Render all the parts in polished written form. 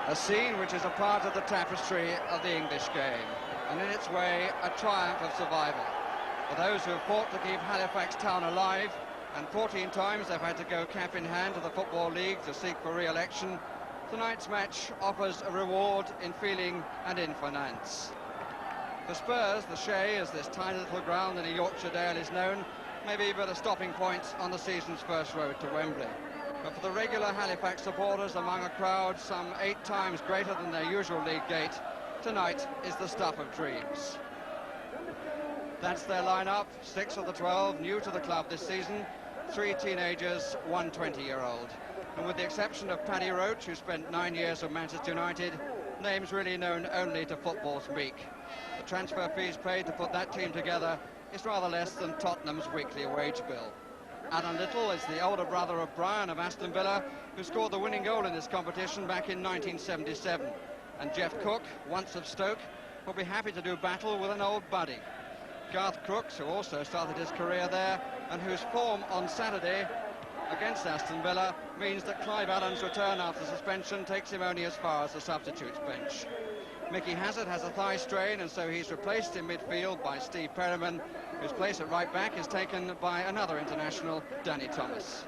A scene which is a part of the tapestry of the English game, and in its way, a triumph of survival. For those who have fought to keep Halifax town alive, and 14 times they've had to go cap in hand to the Football League to seek for re-election, tonight's match offers a reward in feeling and in finance. For Spurs, the Shay, as this tiny little ground in a Yorkshire dale is known, may be but a stopping point on the season's first road to Wembley. But for the regular Halifax supporters, among a crowd some 8 times greater than their usual league gate, tonight is the stuff of dreams. That's their lineup, 6 of the 12 new to the club this season, 3 teenagers, 1 20-year-old. And with the exception of Paddy Roach, who spent 9 years with Manchester United, names really known only to football's meek. The transfer fees paid to put that team together is rather less than Tottenham's weekly wage bill. Alan Little is the older brother of Brian of Aston Villa, who scored the winning goal in this competition back in 1977. And Jeff Cook, once of Stoke, will be happy to do battle with an old buddy. Garth Crooks, who also started his career there, and whose form on Saturday against Aston Villa means that Clive Allen's return after suspension takes him only as far as the substitutes bench. Mickey Hazard has a thigh strain, and so he's replaced in midfield by Steve Perryman, whose place at right back is taken by another international, Danny Thomas.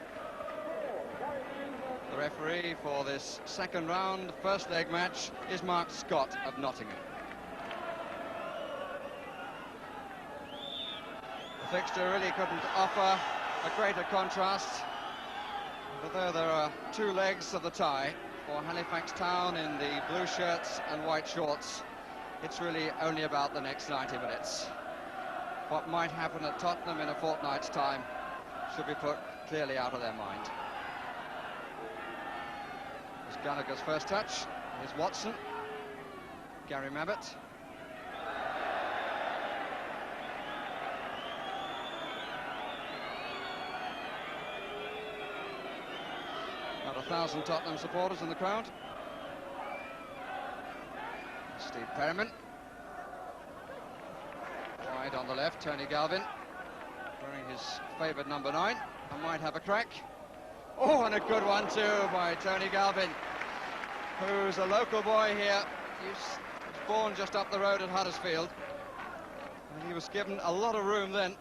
The referee for this second round, first leg match, is Mark Scott of Nottingham. The fixture really couldn't offer a greater contrast, but though there are 2 legs of the tie, for Halifax Town in the blue shirts and white shorts, it's really only about the next 90 minutes. What might happen at Tottenham in a fortnight's time should be put clearly out of their mind. Here's Gallagher's first touch. Here's Watson. Gary Mabbutt. About 1,000 Tottenham supporters in the crowd. Steve Perryman. Wide on the left, Tony Galvin, wearing his favoured number 9, and might have a crack. Oh, and a good one too by Tony Galvin, who's a local boy here. He's born just up the road at Huddersfield, and he was given a lot of room then.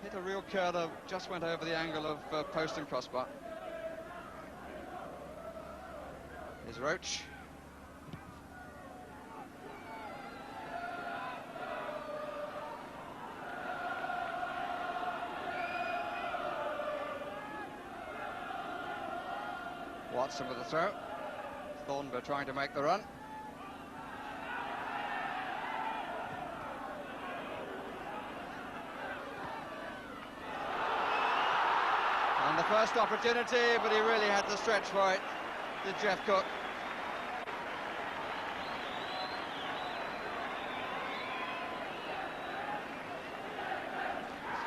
Hit a real curler, just went over the angle of post and crossbar. Here's Roach. Watson with the throw. Thornburg trying to make the run. And the first opportunity, but he really had to stretch for it, did Jeff Cook.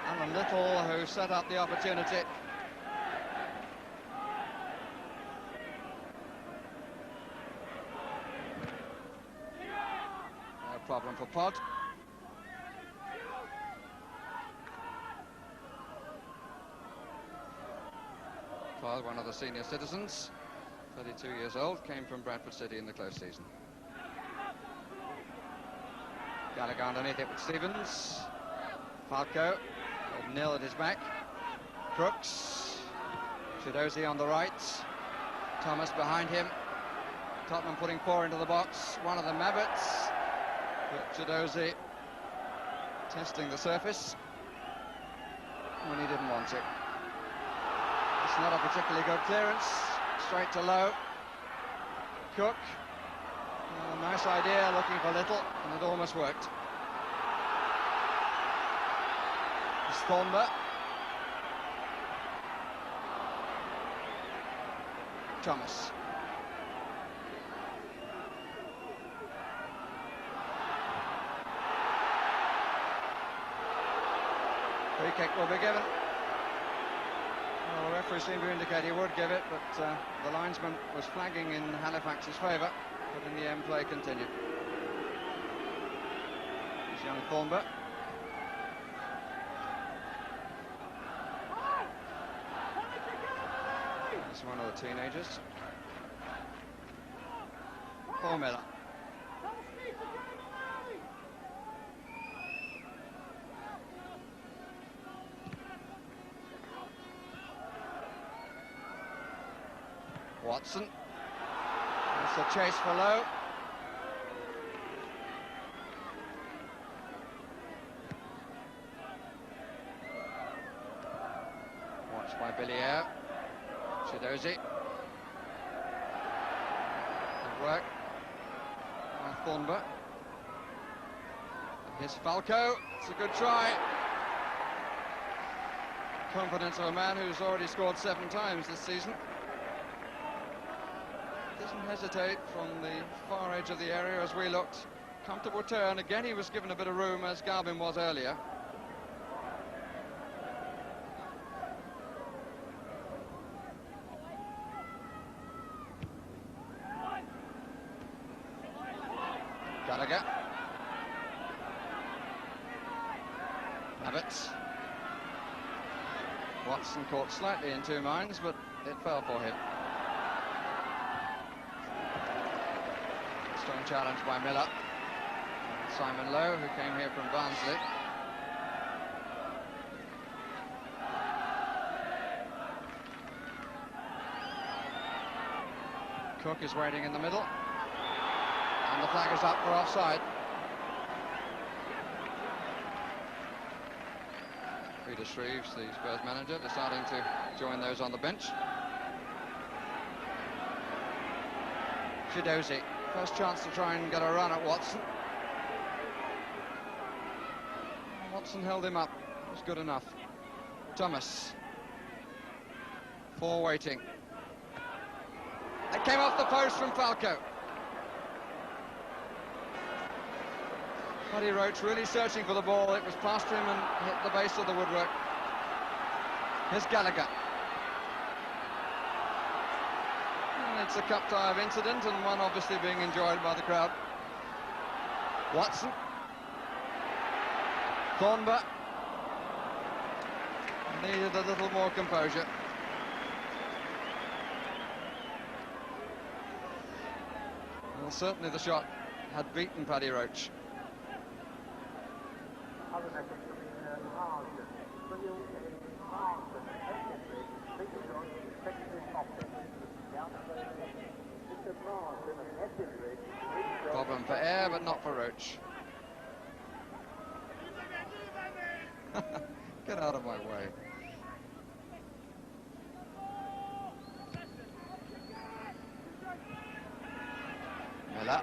Alan Little, who set up the opportunity. Problem for Pod. Pod, one of the senior citizens, 32 years old, came from Bradford City in the close season. Gallagher underneath it with Stevens. Falco, nil at his back. Crooks. Chiedozie on the right. Thomas behind him. Tottenham putting 4 into the box. One of the Mabbutt. Chiedozie testing the surface when he didn't want it. It's not a particularly good clearance. Straight to low. Cook. Nice idea, looking for Little, and it almost worked. It's Thornburg. Thomas. Free kick will be given. Well, the referee seemed to indicate he would give it, but the linesman was flagging in Halifax's favour, but in the end play continued. There's young Thornburg. He's one of the teenagers. for Miller. Watson. It's a chase for Lowe. Watched by Billier. Chiedozie. Good work by Thornber. Here's Falco. It's a good try. Confidence of a man who's already scored 7 times this season. Doesn't hesitate from the far edge of the area as we looked. Comfortable turn. Again, he was given a bit of room as Galvin was earlier. Gallagher. Mabbutt. Watson caught slightly in 2 minds, but it fell for him. Strong challenge by Miller. Simon Lowe, who came here from Barnsley. Cook is waiting in the middle. And the flag is up for offside. Peter Shreeves, the Spurs manager, deciding to join those on the bench. Chiedozie. First chance to try and get a run at Watson. Watson held him up. It was good enough. Thomas. 4 waiting. It came off the post from Falco. Paddy Roach really searching for the ball. It was past him and hit the base of the woodwork. Here's Gallagher. It's a cup tie incident, and one obviously being enjoyed by the crowd. Watson. Thornber. Needed a little more composure. Well, certainly the shot had beaten Paddy Roach. Problem for Air, but not for Roach. Get out of my way. Miller.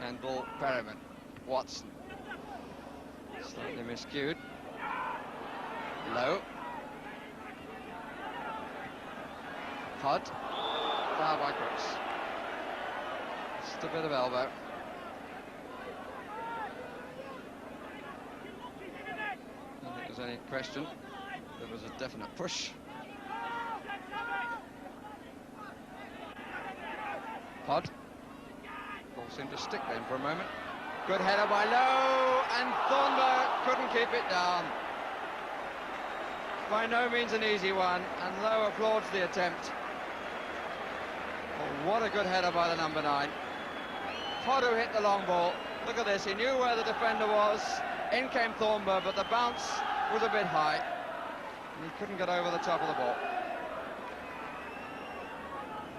Kendall, Perryman. Watson. Slightly miscued. Low. Hod. Foul by Crooks. Just a bit of elbow. I don't think there's any question. There was a definite push. Hod. Ball seemed to stick then for a moment. Good header by Lowe, and Thornber couldn't keep it down. By no means an easy one, and Lowe applauds the attempt. Oh, what a good header by the number 9. Hod who hit the long ball. Look at this, he knew where the defender was. In came Thornber, but the bounce was a bit high. And he couldn't get over the top of the ball.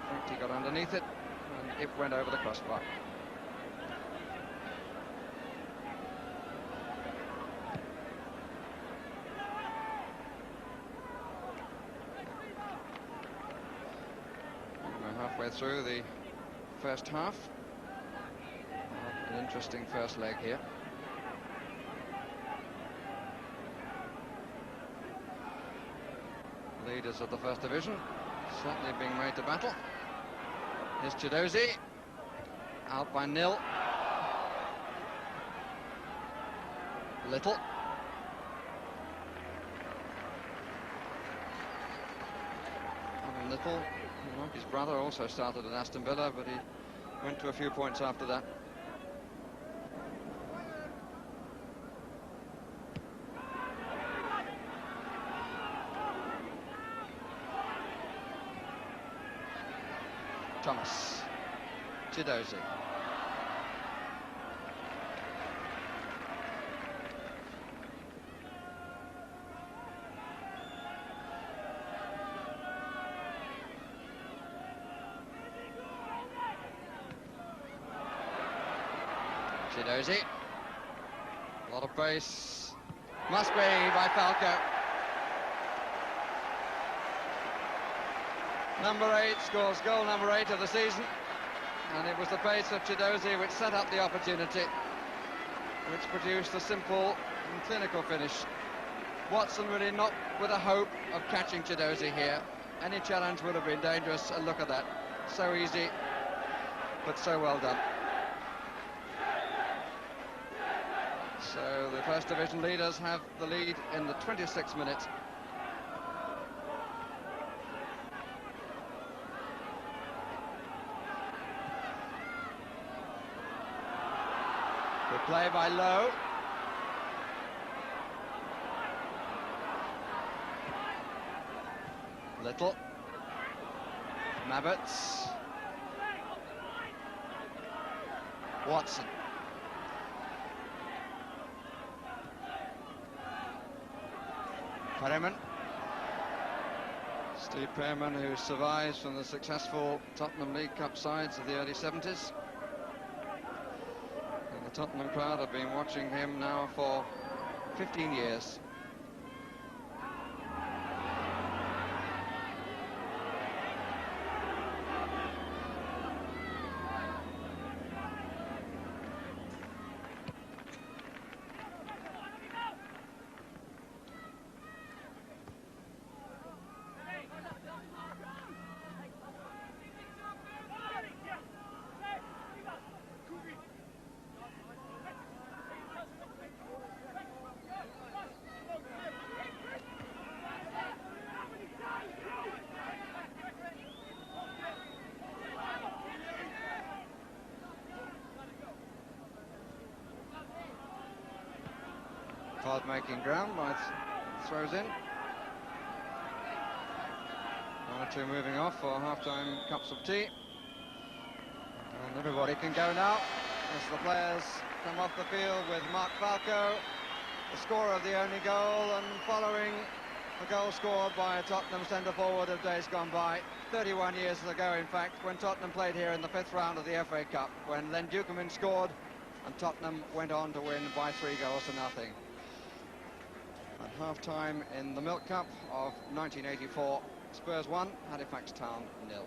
In fact, he got underneath it, and it went over the crossbar. Halfway through the first half. An interesting first leg here. Leaders of the First Division certainly being made to battle. Here's Chiedozie, out by Nil. Little. Little. His brother also started at Aston Villa, but he went to a few points after that. Thomas. Chiedozie. Chiedozie. A lot of pace. Must be by Falco. Number 8 scores goal number 8 of the season, and it was the pace of Chiedozie which set up the opportunity, which produced a simple and clinical finish. Watson really not with a hope of catching Chiedozie here. Any challenge would have been dangerous, and look at that. So easy, but so well done. So the First Division leaders have the lead in the 26th minute. Good play by Lowe. Little. Mabbutt. Watson. Perryman. Steve Perryman, who survives from the successful Tottenham League Cup sides of the early 70s. And the Tottenham crowd have been watching him now for 15 years. Hard making ground by throws in. 1 or 2 moving off for half-time cups of tea. And everybody can go now as the players come off the field with Mark Falco, the scorer of the only goal, and following the goal scored by a Tottenham centre-forward of days gone by. 31 years ago, in fact, when Tottenham played here in the 5th round of the FA Cup, when Len Dukeman scored and Tottenham went on to win by 3 goals to nothing. At half-time in the Milk Cup of 1984, Spurs 1, Halifax Town 0.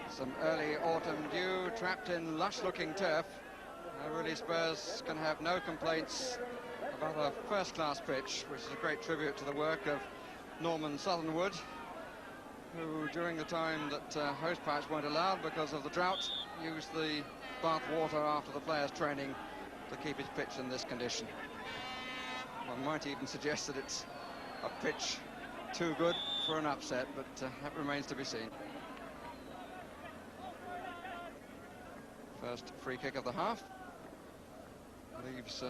Some early autumn dew trapped in lush-looking turf. Really, Spurs can have no complaints about a first-class pitch, which is a great tribute to the work of Norman Southernwood, who, during the time that hose pipes weren't allowed because of the drought, used the bath water after the players' training to keep his pitch in this condition. One might even suggest that it's a pitch too good for an upset, but that remains to be seen. First free kick of the half leaves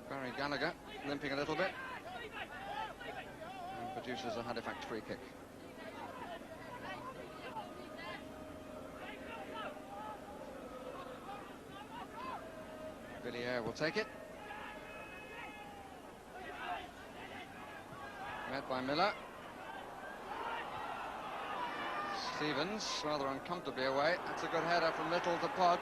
Barry Gallagher limping a little bit and produces a Halifax free kick. Villiers will take it. Met by Miller. Stevens rather uncomfortably away. That's a good header from Little to Pod.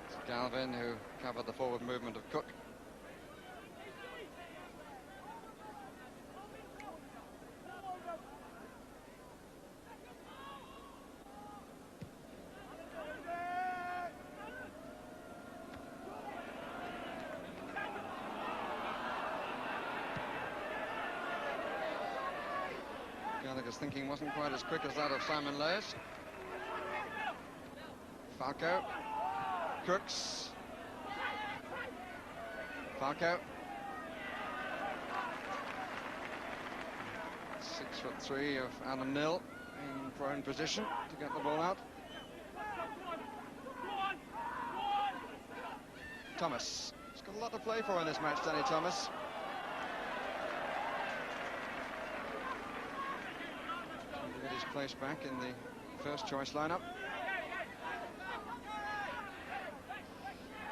It's Galvin who covered the forward movement of Cook. Gallagher's thinking wasn't quite as quick as that of Simon Lewis. Falco. Crooks. Falco. 6'3" of Alan Mill in prone position to get the ball out. Thomas. He's got a lot to play for in this match, Danny Thomas. Trying to get his place back in the first choice lineup.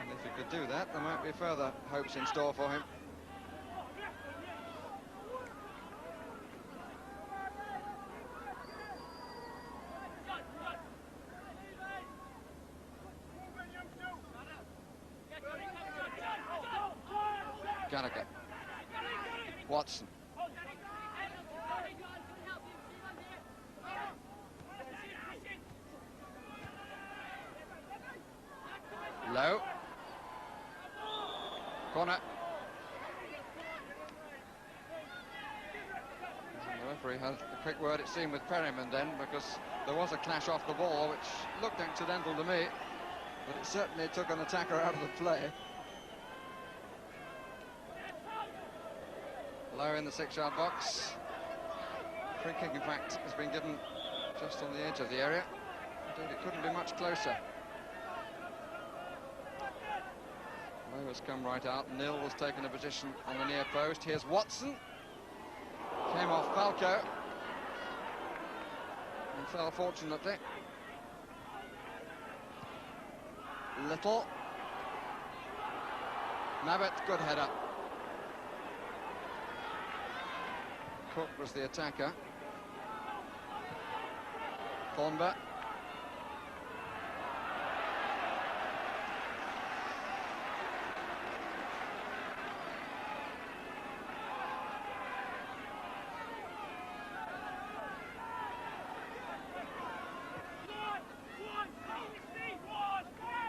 And if he could do that, there might be further hopes in store for him. Gallagher. Watson. Low. Corner. The referee had a quick word, it seemed, with Perryman then, because there was a clash off the ball, which looked accidental to me, but it certainly took an attacker out of the play. Low in the 6-yard box. Free kick, in fact, has been given just on the edge of the area. Indeed, it couldn't be much closer. Low has come right out. Nil was taking a position on the near post. Here's Watson. Came off Falco. And fell fortunately. Little. Mabbutt, good header. Cook was the attacker. Thornber.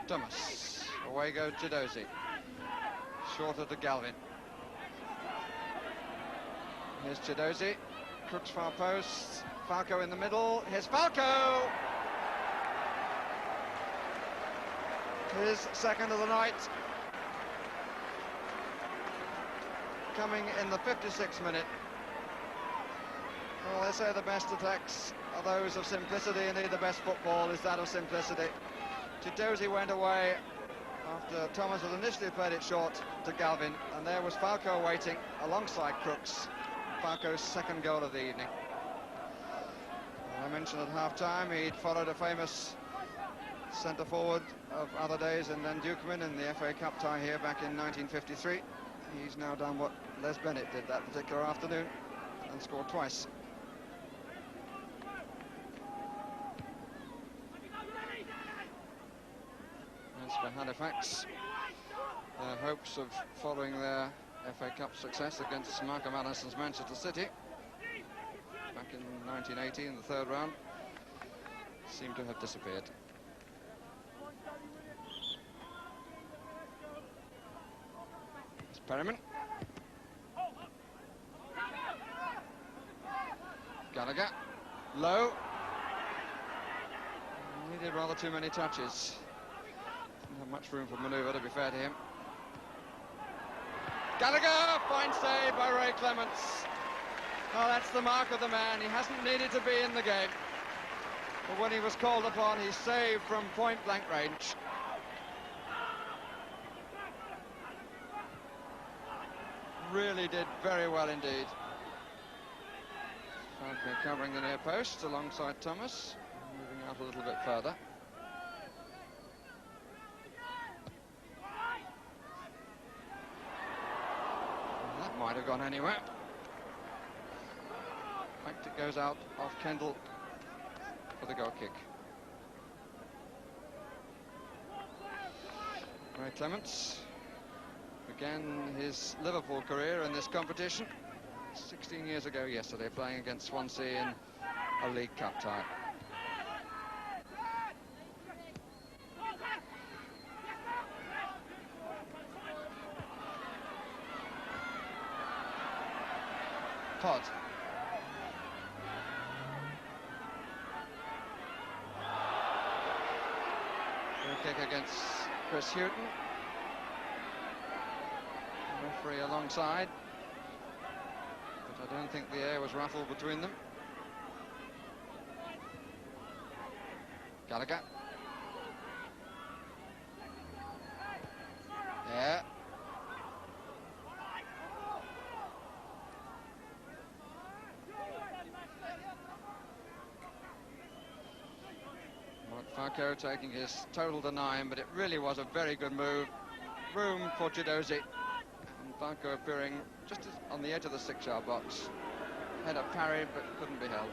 Thomas. Away goes Chiedozie. Shorter to Galvin. Here's Chiedozie. Crooks far post. Falco in the middle. Here's Falco! His second of the night. Coming in the 56th minute. Well, they say the best attacks are those of simplicity, and indeed the best football is that of simplicity. Chiedozie went away after Thomas had initially played it short to Galvin, and there was Falco waiting alongside Crooks. Falco's second goal of the evening. I mentioned at half-time he'd followed a famous centre-forward of other days and then Dukeman in the FA Cup tie here back in 1953. He's now done what Les Bennett did that particular afternoon and scored twice. As for Halifax, their hopes of following their FA Cup success against Markham Allison's Manchester City back in 1980 in the third round seem to have disappeared. It's Perryman. Gallagher. Low. Needed rather too many touches. Didn't have much room for manoeuvre, to be fair to him. Gallagher, fine save by Ray Clemence. Oh, that's the mark of the man. He hasn't needed to be in the game, but when he was called upon, he saved from point-blank range. Really did very well indeed. Falco covering the near post alongside Thomas, moving out a little bit further. Might have gone anywhere. In fact, it goes out off Kendall for the goal kick. Ray Clemence began his Liverpool career in this competition 16 years ago yesterday, playing against Swansea in a League Cup tie. Pod. Free kick against Chris Hughton. Referee alongside, but I don't think the air was ruffled between them. Gallagher. Falco taking his total to 9, but it really was a very good move. Room for Chiedozie. And Falco appearing just on the edge of the 6-yard box. Had a parry, but couldn't be held.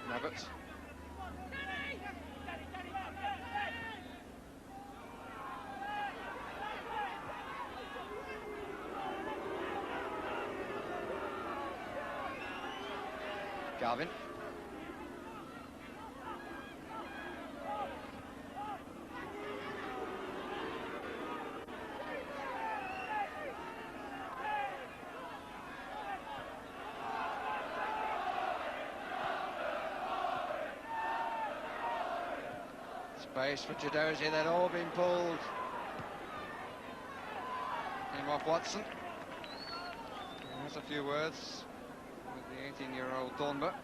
Mabbutt. Galvin. Space for Chiedozie, they'd all been pulled. Came off Watson. He has a few words with the 18-year-old Thornborough.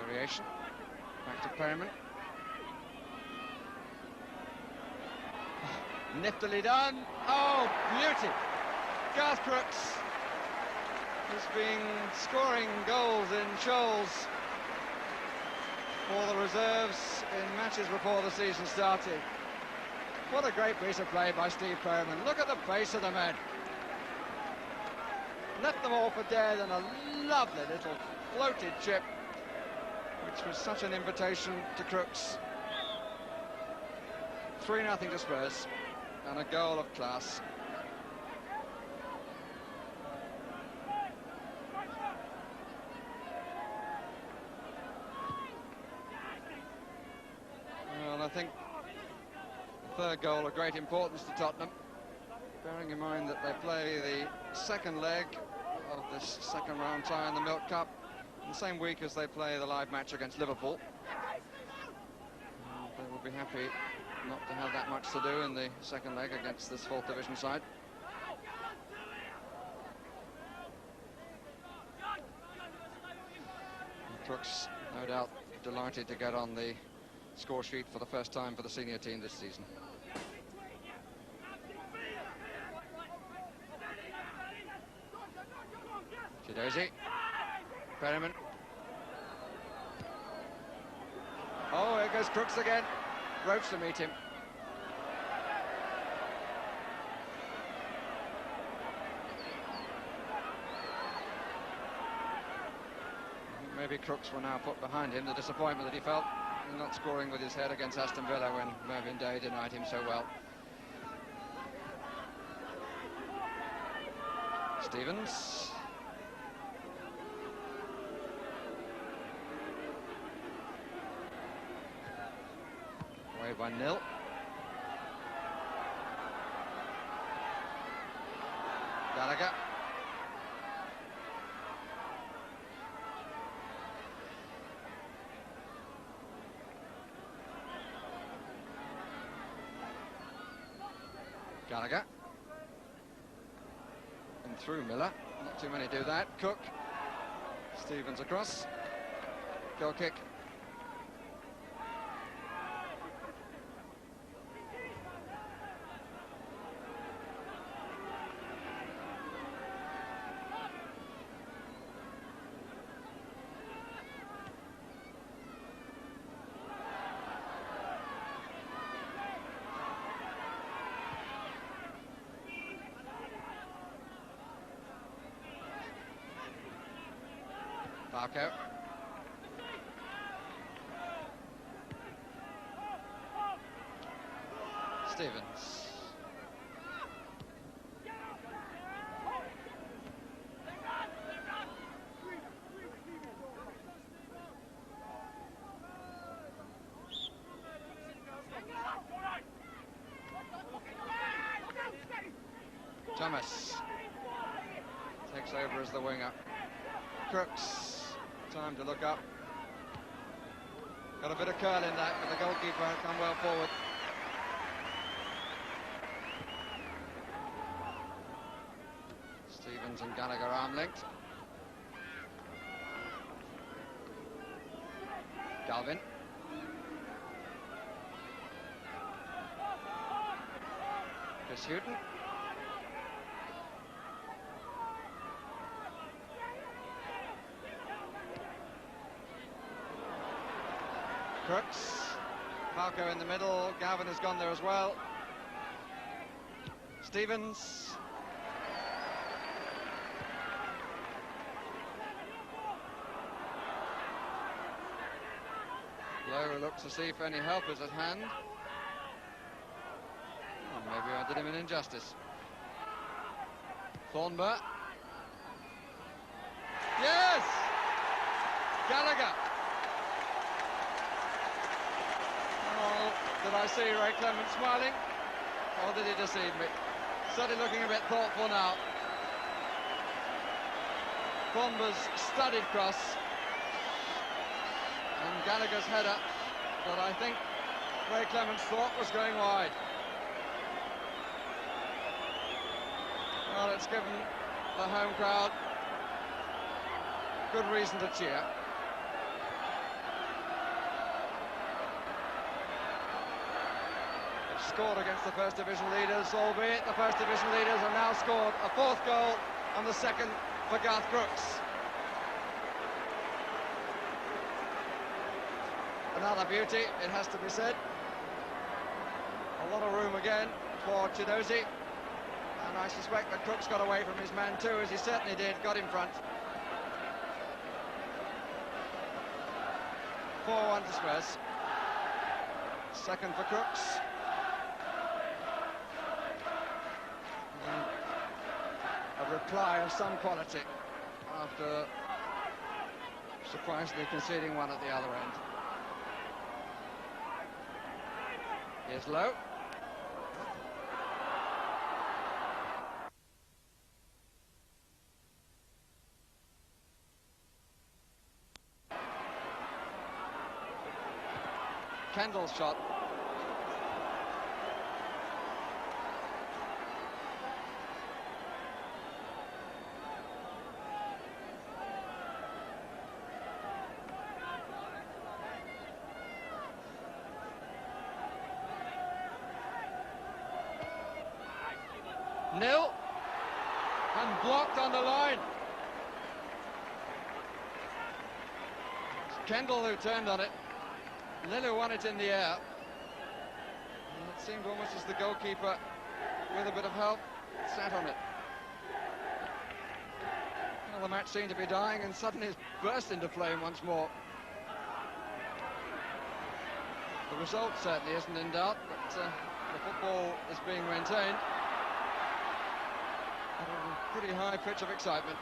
Variation. Back to Perryman. Niftily done. Oh, beauty. Garth Crooks has been scoring goals in shoals for the reserves in matches before the season started. What a great piece of play by Steve Perryman. Look at the pace of the men. Left them all for dead, and a lovely little floated chip, which was such an invitation to Crooks. 3-0 to Spurs, and a goal of class. Well, I think the third goal of great importance to Tottenham, bearing in mind that they play the second leg of this second round tie in the Milk Cup in the same week as they play the live match against Liverpool. And they will be happy not to have that much to do in the second leg against this 4th division side. And Crooks, no doubt, delighted to get on the score sheet for the first time for the senior team this season. Chiedozie. Perryman. Oh, here goes Crooks again. Ropes to meet him. Maybe Crooks will now put behind him the disappointment that he felt in not scoring with his head against Aston Villa when Mervyn Day denied him so well. Stevens. Away 1-0. Gallagher. Gallagher. And through Miller. Not too many do that. Cook. Stevens across. Goal kick. Falco. Stevens. Thomas takes over as the winger. Crooks. Time to look up. Got a bit of curl in that, but the goalkeeper had come well forward. Stevens and Gallagher arm linked. Galvin. Hughton. Crooks. Falco in the middle. Galvin has gone there as well. Stevens. Lowe looks to see if any help is at hand. Oh, maybe I did him an injustice. Thornburg. Yes! Gallagher. Oh, did I see Ray Clemence smiling? Or did he deceive me? Certainly looking a bit thoughtful now. Thornburg's studied cross. And Gallagher's header that I think Ray Clemence thought was going wide. Well, it's given the home crowd good reason to cheer. They've scored against the First Division leaders, albeit the First Division leaders have now scored a fourth goal and the second for Garth Crooks. Another beauty, it has to be said. A lot of room again for Chiedozie. And I suspect that Crooks got away from his man too, as he certainly did, got in front. 4-1 to Spurs. Second for Crooks. And a reply of some quality after surprisingly conceding one at the other end. Here's Lowe. Kendall's shot. Nil. And blocked on the line. It's Kendall who turned on it. Lillo won it in the air. And it seemed almost as the goalkeeper, with a bit of help, sat on it. Well, the match seemed to be dying and suddenly it's burst into flame once more. The result certainly isn't in doubt, but the football is being maintained at a pretty high pitch of excitement.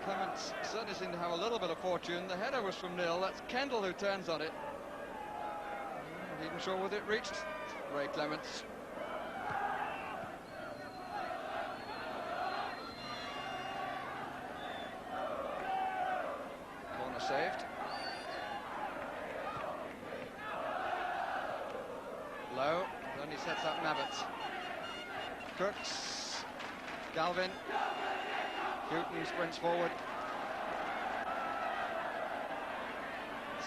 Clemence certainly seemed to have a little bit of fortune. The header was from Nil. That's Kendall who turns on it. Not even sure whether it reached Ray Clemence. Corner saved. Lowe only sets up Mabbutt. Crooks. Galvin. Hughton sprints forward.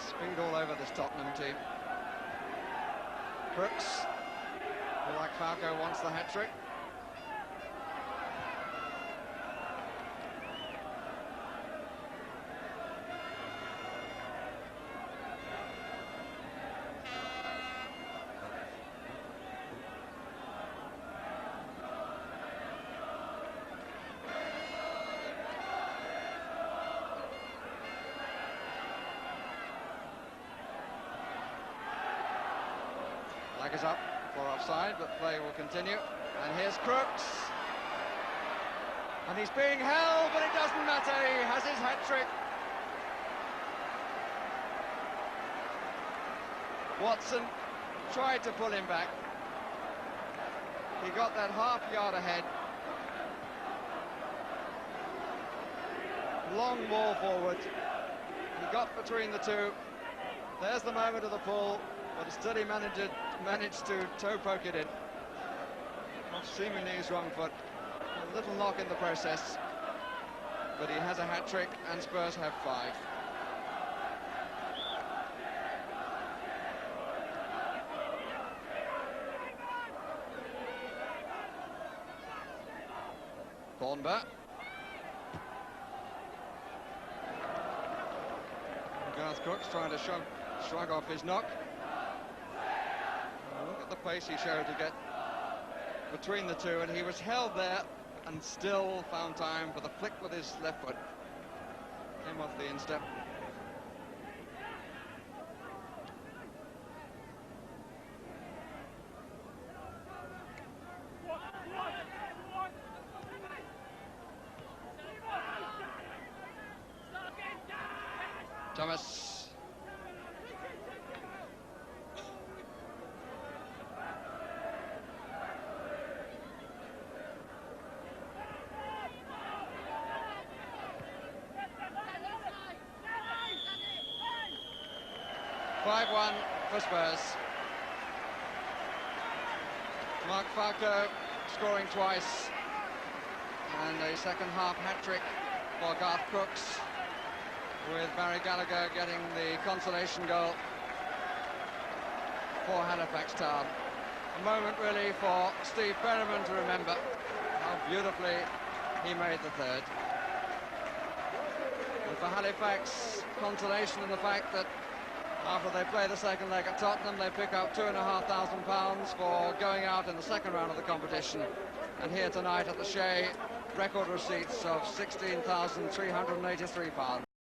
Speed all over this Tottenham team. Crooks, who like Falco wants the hat-trick. Flag is up for offside, but play will continue. And here's Crooks. And he's being held, but it doesn't matter. He has his hat-trick. Watson tried to pull him back. He got that half yard ahead. Long ball forward. He got between the two. There's the moment of the pull, but still he managed to toe poke it in. Well, seemingly his wrong foot. A little knock in the process, but he has a hat-trick and Spurs have 5. Thornber. Garth Crooks trying to shrug off his knock. Look at the pace he showed to get between the two, and he was held there and still found time for the flick with his left foot. Came off the instep. Thomas. (5-1) for Spurs. Mark Falco scoring twice, and a second half hat-trick for Garth Crooks, with Barry Gallagher getting the consolation goal for Halifax Town. A moment really for Steve Perryman to remember how beautifully he made the third. And for Halifax, consolation in the fact that after they play the second leg at Tottenham, they pick up £2,500 for going out in the second round of the competition. And here tonight at the Shay, record receipts of £16,383.